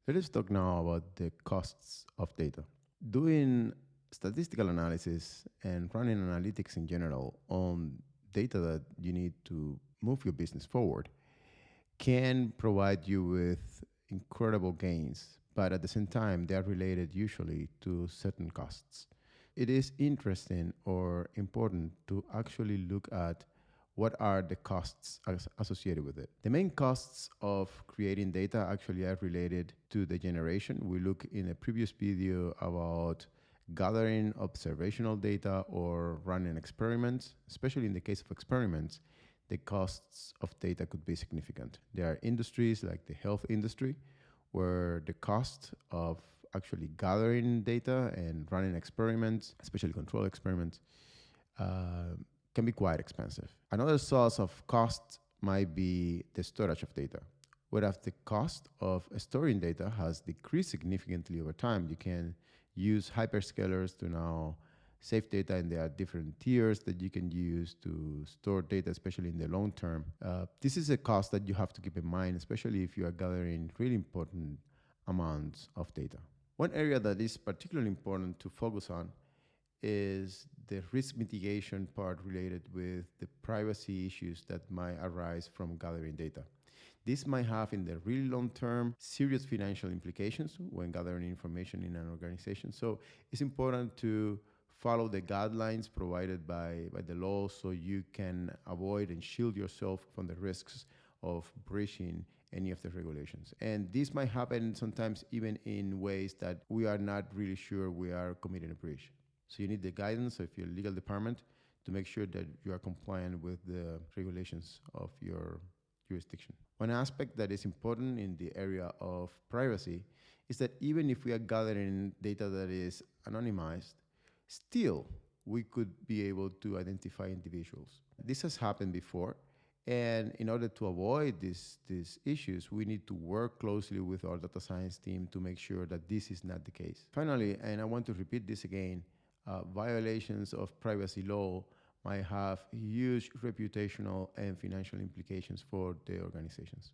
Let us talk now about the costs of data. Doing statistical analysis and running analytics in general on data that you need to move your business forward can provide you with incredible gains, but at the same time, they are related usually to certain costs. It is interesting or important to actually look at what are the costs associated with it. The main costs of creating data actually are related to the generation. We look in a previous video about gathering observational data or running experiments. Especially in the case of experiments, the costs of data could be significant. There are industries like the health industry where the cost of actually gathering data and running experiments, especially control experiments, can be quite expensive. Another source of cost might be the storage of data. Whereas the cost of storing data has decreased significantly over time. You can use hyperscalers to now save data, and there are different tiers that you can use to store data, especially in the long term. This is a cost that you have to keep in mind, especially if you are gathering really important amounts of data. One area that is particularly important to focus on is the risk mitigation part related with the privacy issues that might arise from gathering data. This might have, in the really long term, serious financial implications when gathering information in an organization. So it's important to follow the guidelines provided by the law so you can avoid and shield yourself from the risks of breaching any of the regulations. And this might happen sometimes even in ways that we are not really sure we are committing a breach. So you need the guidance of your legal department to make sure that you are compliant with the regulations of your jurisdiction. One aspect that is important in the area of privacy is that even if we are gathering data that is anonymized, still we could be able to identify individuals. This has happened before, and in order to avoid these issues, we need to work closely with our data science team to make sure that this is not the case. Finally, and I want to repeat this again, violations of privacy law might have huge reputational and financial implications for the organizations.